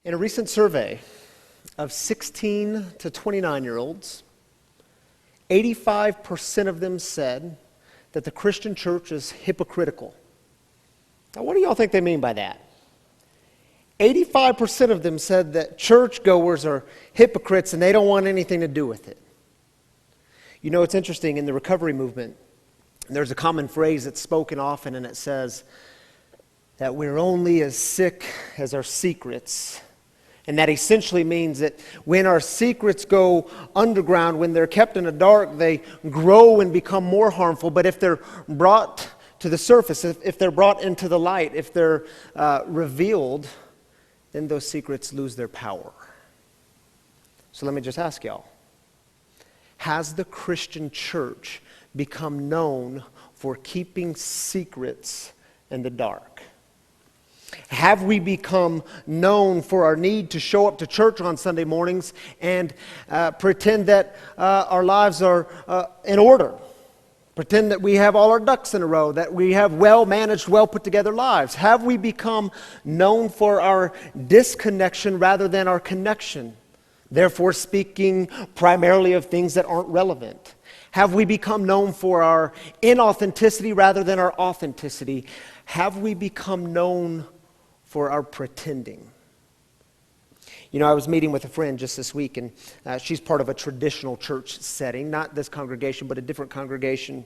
In a recent survey of 16 to 29-year-olds, 85% of them said that the Christian church is hypocritical. Now, what do y'all think they mean by that? 85% of them said that churchgoers are hypocrites and they don't want anything to do with it. You know, it's interesting, in the recovery movement, there's a common phrase that's spoken often, and it says that we're only as sick as our secrets. And that essentially means that when our secrets go underground, when they're kept in the dark, they grow and become more harmful. But if they're brought to the surface, if they're brought into the light, if they're revealed, then those secrets lose their power. So let me just ask y'all, has the Christian church become known for keeping secrets in the dark? Have we become known for our need to show up to church on Sunday mornings and pretend that our lives are in order? Pretend that we have all our ducks in a row, that we have well-managed, well-put-together lives. Have we become known for our disconnection rather than our connection? Therefore, speaking primarily of things that aren't relevant. Have we become known for our inauthenticity rather than our authenticity? Have we become known for our pretending? You know, I was meeting with a friend just this week, and she's part of a traditional church setting, not this congregation, but a different congregation.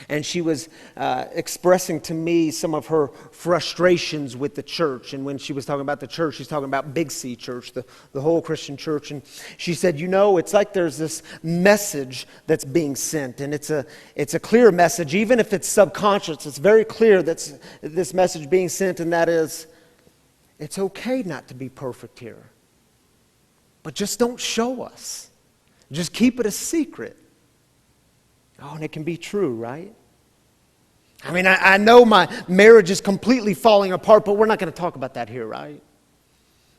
And she was expressing to me some of her frustrations with the church. And when she was talking about the church, she's talking about Big C Church, the whole Christian church. And she said, you know, it's like there's this message that's being sent. And it's a clear message, even if it's subconscious. It's very clear that's this message being sent, and that is, it's okay not to be perfect here. But just don't show us. Just keep it a secret. Oh, and it can be true, right? I mean, I know my marriage is completely falling apart, but we're not going to talk about that here, right?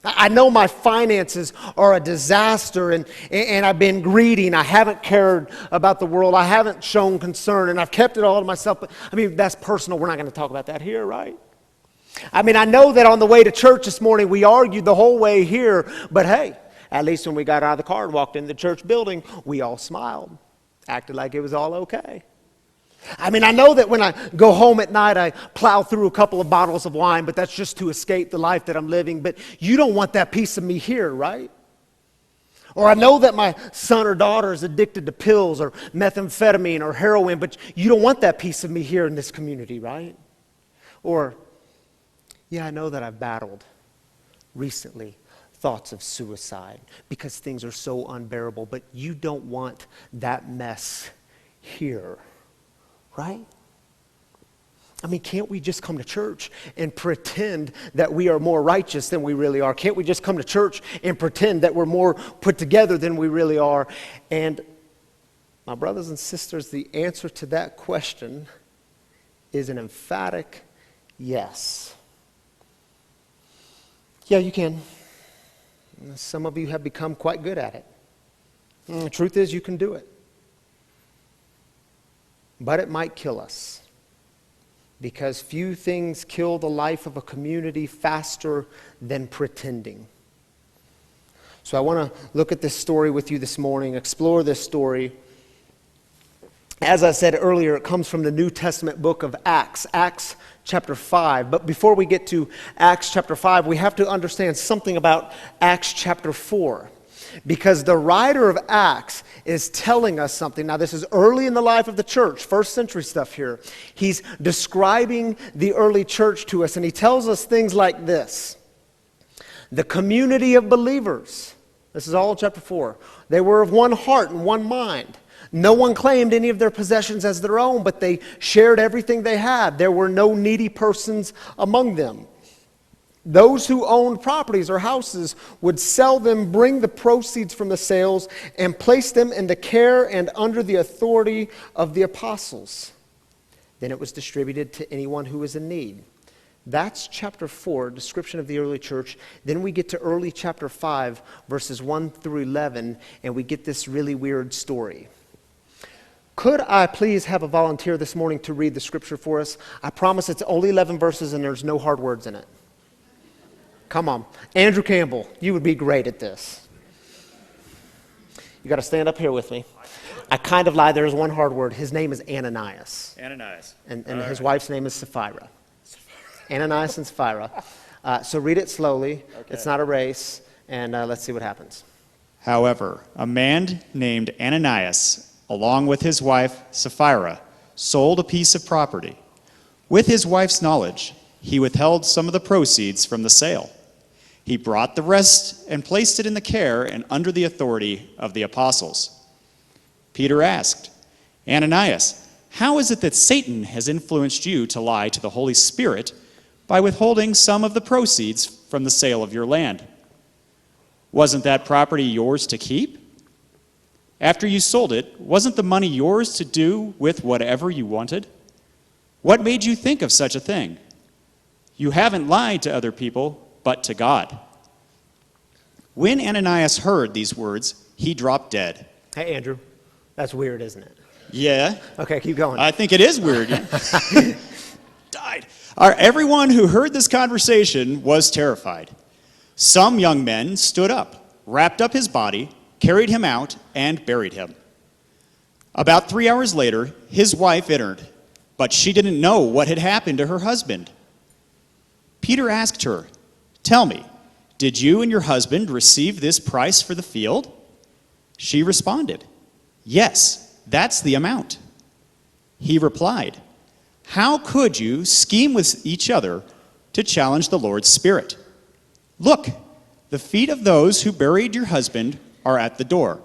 I know my finances are a disaster, and I've been greedy, and I haven't cared about the world. I haven't shown concern, and I've kept it all to myself. But I mean, that's personal. We're not going to talk about that here, right? I mean, I know that on the way to church this morning, we argued the whole way here, but hey, at least when we got out of the car and walked into the church building, we all smiled. Acted like it was all okay. I mean, I know that when I go home at night, I plow through a couple of bottles of wine, but that's just to escape the life that I'm living. But you don't want that piece of me here, right? Or I know that my son or daughter is addicted to pills or methamphetamine or heroin, but you don't want that piece of me here in this community, right? Or, yeah, I know that I've battled recently thoughts of suicide because things are so unbearable, but you don't want that mess here, right? I mean, can't we just come to church and pretend that we are more righteous than we really are? Can't we just come to church and pretend that we're more put together than we really are? And my brothers and sisters, the answer to that question is an emphatic yes. Yeah, you can. Some of you have become quite good at it. And the truth is, you can do it. But it might kill us. Because few things kill the life of a community faster than pretending. So I want to look at this story with you this morning, explore this story. As I said earlier, it comes from the New Testament book of Acts, Acts chapter 5. But before we get to Acts chapter 5, we have to understand something about Acts chapter 4. Because the writer of Acts is telling us something. Now, this is early in the life of the church, first century stuff here. He's describing the early church to us, and he tells us things like this. The community of believers, this is all in chapter 4. They were of one heart and one mind. No one claimed any of their possessions as their own, but they shared everything they had. There were no needy persons among them. Those who owned properties or houses would sell them, bring the proceeds from the sales, and place them in the care and under the authority of the apostles. Then it was distributed to anyone who was in need. That's chapter 4, description of the early church. Then we get to early chapter 5, verses 1 through 11, and we get this really weird story. Could I please have a volunteer this morning to read the scripture for us? I promise it's only 11 verses and there's no hard words in it. Come on. Andrew Campbell, you would be great at this. You got to stand up here with me. I kind of lied. There's one hard word. His name is Ananias. Ananias. And his wife's name is Sapphira. Ananias and Sapphira. So read it slowly. Okay. It's not a race. And let's see what happens. However, a man named Ananias, along with his wife Sapphira, sold a piece of property. With his wife's knowledge, he withheld some of the proceeds from the sale. He brought the rest and placed it in the care and under the authority of the apostles. Peter asked, Ananias, how is it that Satan has influenced you to lie to the Holy Spirit by withholding some of the proceeds from the sale of your land? Wasn't that property yours to keep? After you sold it, wasn't the money yours to do with whatever you wanted? What made you think of such a thing? You haven't lied to other people, but to God. When Ananias heard these words, he dropped dead. Hey, Andrew, that's weird, isn't it? Yeah. Okay, keep going. I think it is weird. Died. Everyone who heard this conversation was terrified. Some young men stood up, wrapped up his body, carried him out, and buried him. About 3 hours later, his wife entered, but she didn't know what had happened to her husband. Peter asked her, Tell me, did you and your husband receive this price for the field? She responded, Yes, that's the amount. He replied, How could you scheme with each other to challenge the Lord's Spirit? Look, the feet of those who buried your husband are at the door.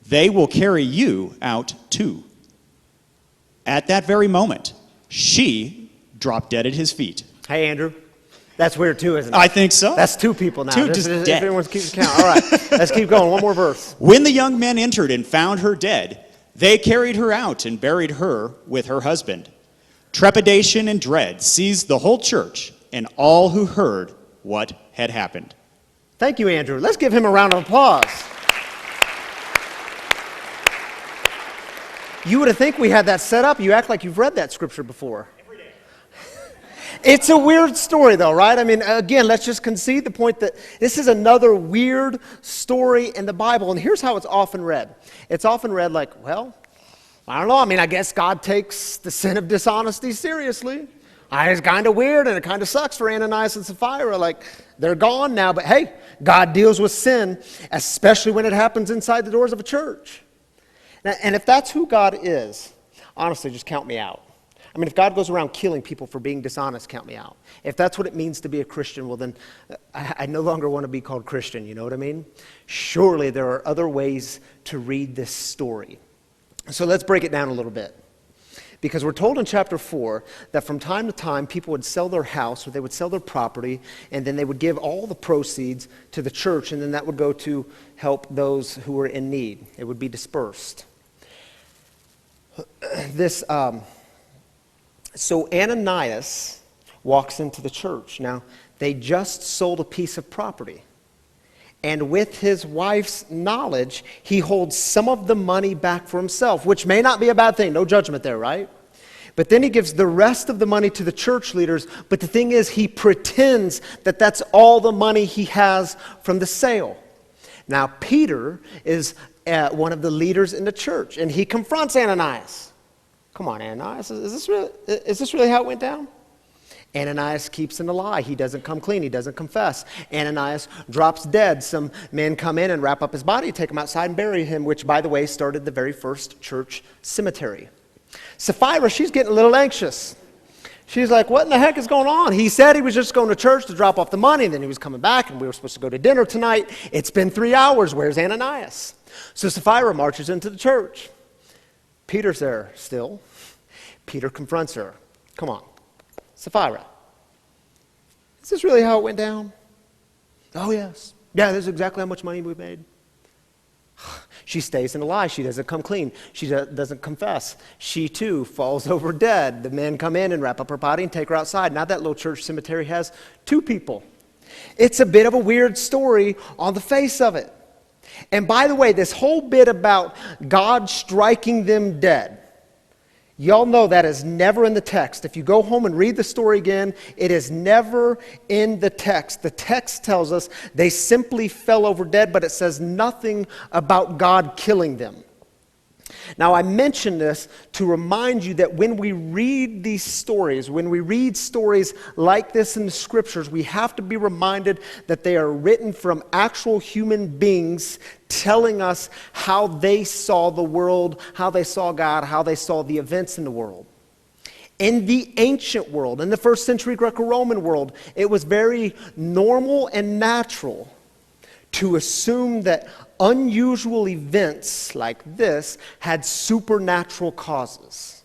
They will carry you out too. At that very moment, she dropped dead at his feet. Hey, Andrew. That's weird too, isn't it? I think so. That's two people now. Two just dead. Everyone keeps count. All right, let's keep going. One more verse. When the young men entered and found her dead, they carried her out and buried her with her husband. Trepidation and dread seized the whole church and all who heard what had happened. Thank you, Andrew. Let's give him a round of applause. You would have think we had that set up. You act like you've read that scripture before. Every day. It's a weird story, though, right? I mean, again, let's just concede the point that this is another weird story in the Bible. And here's how it's often read. It's often read like, well, I don't know. I mean, I guess God takes the sin of dishonesty seriously. It's kind of weird, and it kind of sucks for Ananias and Sapphira. Like, they're gone now, but hey, God deals with sin, especially when it happens inside the doors of a church. And if that's who God is, honestly, just count me out. I mean, if God goes around killing people for being dishonest, count me out. If that's what it means to be a Christian, well, then I no longer want to be called Christian, you know what I mean? Surely there are other ways to read this story. So let's break it down a little bit. Because we're told in chapter 4 that from time to time people would sell their house or they would sell their property, and then they would give all the proceeds to the church, and then that would go to help those who were in need. It would be dispersed. So Ananias walks into the church. Now, they just sold a piece of property. And with his wife's knowledge, he holds some of the money back for himself, which may not be a bad thing. No judgment there, right? But then he gives the rest of the money to the church leaders. But the thing is, he pretends that that's all the money he has from the sale. Now, Peter is one of the leaders in the church, and he confronts Ananias. Come on, Ananias, is this really how it went down? Ananias keeps in the lie. He doesn't come clean. He doesn't confess. Ananias drops dead. Some men come in and wrap up his body, take him outside and bury him, which, by the way, started the very first church cemetery. Sapphira, she's getting a little anxious. She's like, what in the heck is going on? He said he was just going to church to drop off the money, and then he was coming back, and we were supposed to go to dinner tonight. It's been 3 hours. Where's Ananias? So Sapphira marches into the church. Peter's there still. Peter confronts her. Come on, Sapphira, is this really how it went down? Oh, yes. Yeah, this is exactly how much money we made. She stays in a lie. She doesn't come clean. She doesn't confess. She, too, falls over dead. The men come in and wrap up her body and take her outside. Now that little church cemetery has 2 people. It's a bit of a weird story on the face of it. And by the way, this whole bit about God striking them dead Y'all know that is never in the text. If you go home and read the story again, it is never in the text. The text tells us they simply fell over dead, but it says nothing about God killing them. Now, I mention this to remind you that when we read these stories, when we read stories like this in the scriptures, we have to be reminded that they are written from actual human beings telling us how they saw the world, how they saw God, how they saw the events in the world. In the ancient world, in the first century Greco-Roman world, it was very normal and natural to assume that unusual events like this had supernatural causes.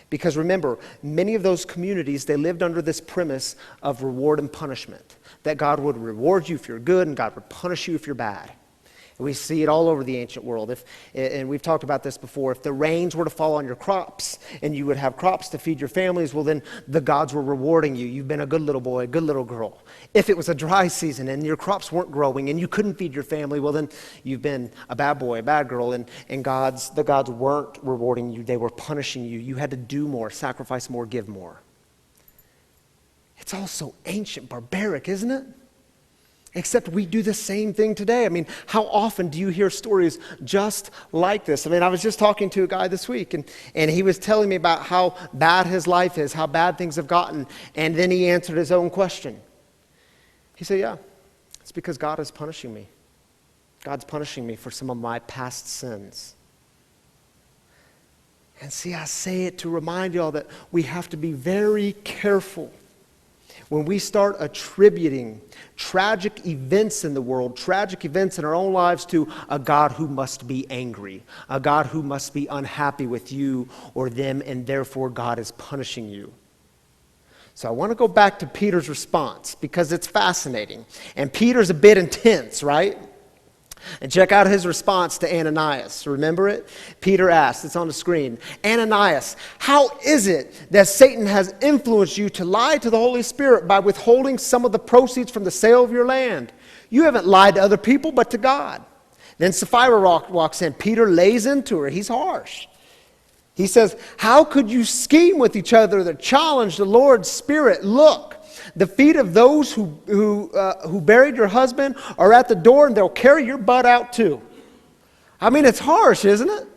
Because remember, many of those communities, they lived under this premise of reward and punishment. That God would reward you if you're good and God would punish you if you're bad. We see it all over the ancient world. And we've talked about this before. If the rains were to fall on your crops and you would have crops to feed your families, well, then the gods were rewarding you. You've been a good little boy, a good little girl. If it was a dry season and your crops weren't growing and you couldn't feed your family, well, then you've been a bad boy, a bad girl, and the gods weren't rewarding you. They were punishing you. You had to do more, sacrifice more, give more. It's all so ancient, barbaric, isn't it? Except we do the same thing today. I mean, how often do you hear stories just like this? I mean, I was just talking to a guy this week, and he was telling me about how bad his life is, how bad things have gotten, and then he answered his own question. He said, yeah, it's because God is punishing me. God's punishing me for some of my past sins. And see, I say it to remind y'all that we have to be very careful when we start attributing tragic events in the world, tragic events in our own lives to a God who must be angry, a God who must be unhappy with you or them, and therefore God is punishing you. So I want to go back to Peter's response because it's fascinating. And Peter's a bit intense, right? And check out his response to Ananias. Remember it? Peter asked, it's on the screen, Ananias, how is it that Satan has influenced you to lie to the Holy Spirit by withholding some of the proceeds from the sale of your land? You haven't lied to other people, but to God. Then Sapphira walks in. Peter lays into her. He's harsh. He says, how could you scheme with each other to challenge the Lord's Spirit? Look, the feet of those who buried your husband are at the door, and they'll carry your butt out too. I mean, it's harsh, isn't it?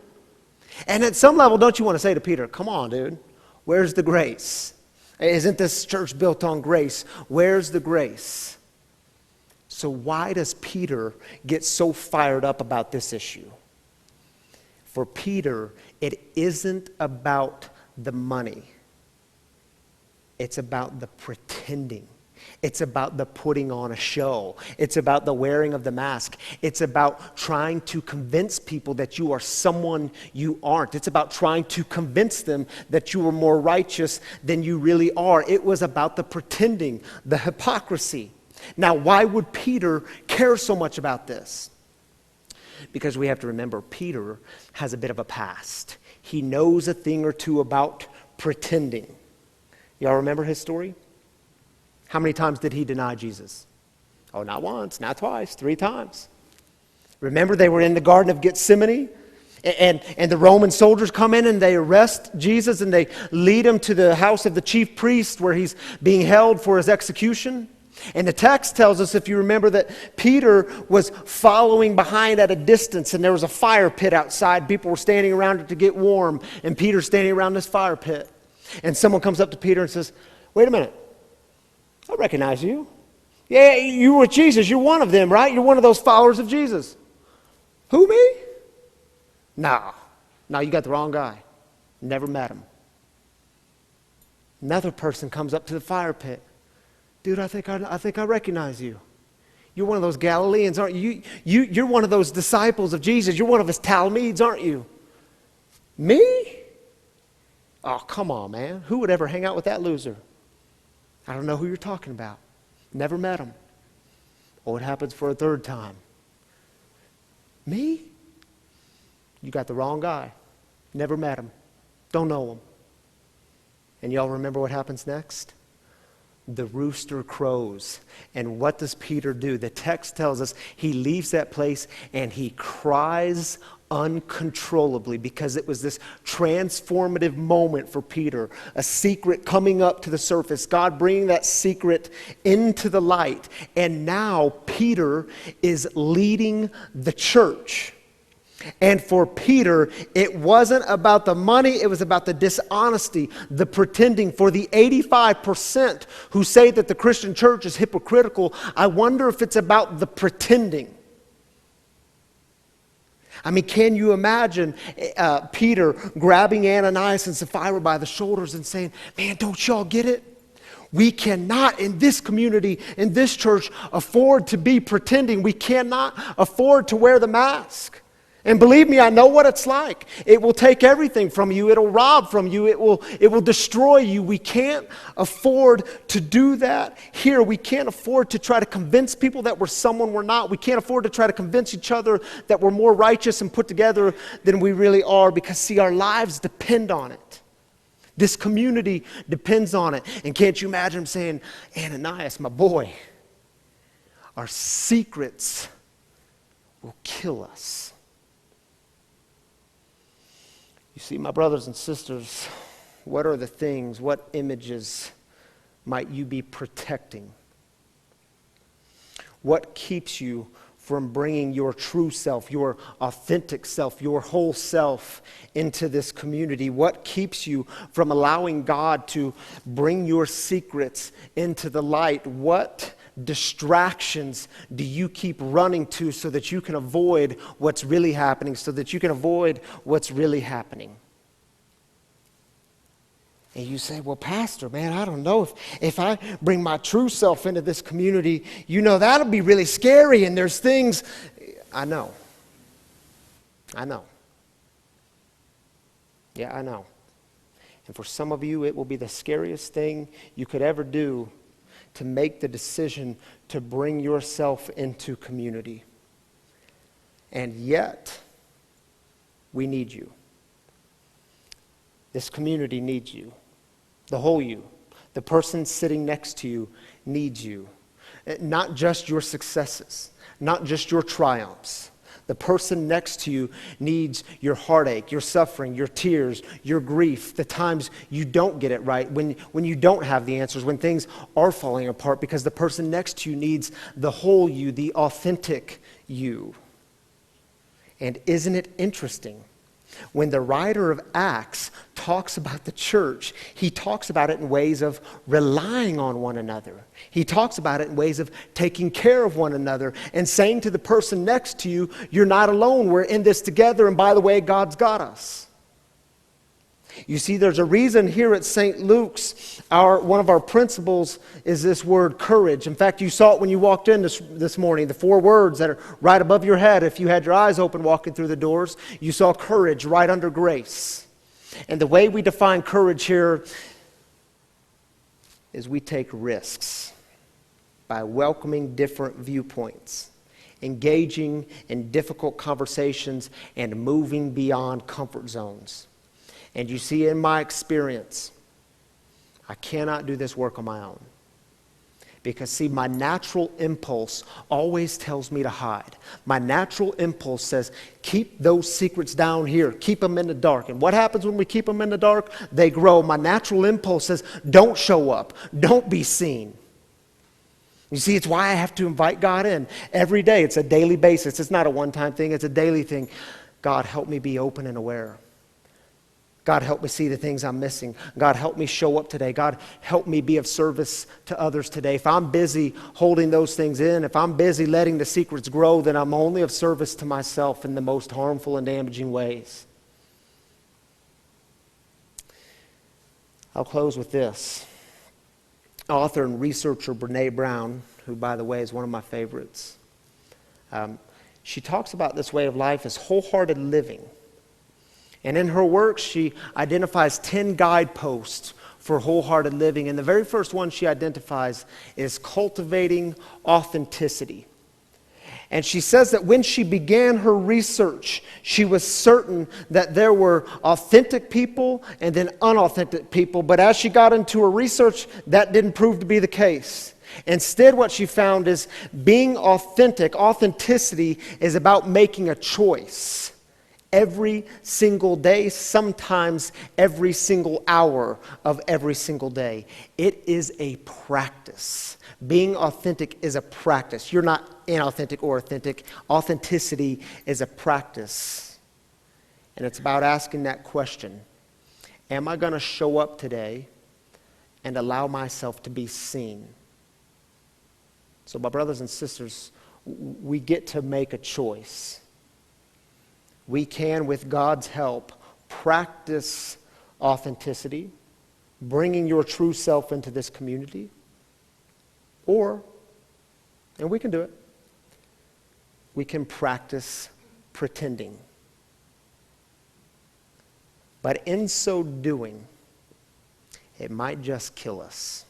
And at some level, don't you want to say to Peter, come on, dude, where's the grace? Isn't this church built on grace? Where's the grace? So why does Peter get so fired up about this issue? For Peter, it isn't about the money. It's about the pretending. It's about the putting on a show. It's about the wearing of the mask. It's about trying to convince people that you are someone you aren't. It's about trying to convince them that you are more righteous than you really are. It was about the pretending, the hypocrisy. Now, why would Peter care so much about this? Because we have to remember, Peter has a bit of a past. He knows a thing or two about pretending. Y'all remember his story? How many times did he deny Jesus? Oh, not once, not twice, 3 times. Remember they were in the Garden of Gethsemane? And the Roman soldiers come in and they arrest Jesus and they lead him to the house of the chief priest where he's being held for his execution. And the text tells us, if you remember, that Peter was following behind at a distance, and there was a fire pit outside. People were standing around it to get warm, and Peter's standing around this fire pit. And someone comes up to Peter and says, wait a minute, I recognize you. Yeah, you were with Jesus. You're one of them, right? You're one of those followers of Jesus. Who, me? No, you got the wrong guy. Never met him. Another person comes up to the fire pit. Dude, I think I recognize you. You're one of those Galileans, aren't you? You're one of those disciples of Jesus. You're one of his Talmids, aren't you? Me? Oh, come on, man. Who would ever hang out with that loser? I don't know who you're talking about. Never met him. Oh, it happens for a 3rd time. Me? You got the wrong guy. Never met him. Don't know him. And y'all remember what happens next? The rooster crows. And what does Peter do? The text tells us he leaves that place and he cries uncontrollably, because it was this transformative moment for Peter, a secret coming up to the surface, God bringing that secret into the light. And now Peter is leading the church. And for Peter, it wasn't about the money, it was about the dishonesty, the pretending. For the 85% who say that the Christian church is hypocritical, I wonder if it's about the pretending. I mean, can you imagine Peter grabbing Ananias and Sapphira by the shoulders and saying, man, don't y'all get it? We cannot in this community, in this church, afford to be pretending. We cannot afford to wear the mask. And believe me, I know what it's like. It will take everything from you. It'll rob from you. It will destroy you. We can't afford to do that here. We can't afford to try to convince people that we're someone we're not. We can't afford to try to convince each other that we're more righteous and put together than we really are, because, see, our lives depend on it. This community depends on it. And can't you imagine him saying, Ananias, my boy, our secrets will kill us. You see, my brothers and sisters, what are the things, what images might you be protecting? What keeps you from bringing your true self, your authentic self, your whole self into this community? What keeps you from allowing God to bring your secrets into the light? What distractions do you keep running to so that you can avoid what's really happening, so that you can avoid what's really happening? And you say, well, Pastor, man, I don't know if I bring my true self into this community, that'll be really scary, and there's things. I know. Yeah, I know. And for some of you, it will be the scariest thing you could ever do to make the decision to bring yourself into community. And yet, we need you. This community needs you. The whole you. The person sitting next to you needs you. Not just your successes, not just your triumphs. The person next to you needs your heartache, your suffering, your tears, your grief, the times you don't get it right, when you don't have the answers, when things are falling apart, because the person next to you needs the whole you, the authentic you. And isn't it interesting? When the writer of Acts talks about the church, he talks about it in ways of relying on one another. He talks about it in ways of taking care of one another and saying to the person next to you, you're not alone, we're in this together, and by the way, God's got us. You see, there's a reason here at St. Luke's, one of our principles is this word courage. In fact, you saw it when you walked in this morning, the 4 words that are right above your head. If you had your eyes open walking through the doors, you saw courage right under grace. And the way we define courage here is we take risks by welcoming different viewpoints, engaging in difficult conversations, and moving beyond comfort zones. And you see, in my experience, I cannot do this work on my own. Because, see, my natural impulse always tells me to hide. My natural impulse says, keep those secrets down here. Keep them in the dark. And what happens when we keep them in the dark? They grow. My natural impulse says, don't show up. Don't be seen. You see, it's why I have to invite God in every day. It's a daily basis. It's not a one-time thing. It's a daily thing. God, help me be open and aware. God, help me see the things I'm missing. God, help me show up today. God, help me be of service to others today. If I'm busy holding those things in, if I'm busy letting the secrets grow, then I'm only of service to myself in the most harmful and damaging ways. I'll close with this. Author and researcher Brené Brown, who, by the way, is one of my favorites, she talks about this way of life as wholehearted living. And in her work, she identifies 10 guideposts for wholehearted living. And the very first one she identifies is cultivating authenticity. And she says that when she began her research, she was certain that there were authentic people and then unauthentic people. But as she got into her research, that didn't prove to be the case. Instead, what she found is being authentic, authenticity is about making a choice Every single day, sometimes every single hour of every single day. It is a practice. Being authentic is a practice. You're not inauthentic or authentic. Authenticity is a practice. And it's about asking that question. Am I going to show up today and allow myself to be seen? So, my brothers and sisters, we get to make a choice. We can, with God's help, practice authenticity, bringing your true self into this community. Or, and we can do it, we can practice pretending. But in so doing, it might just kill us.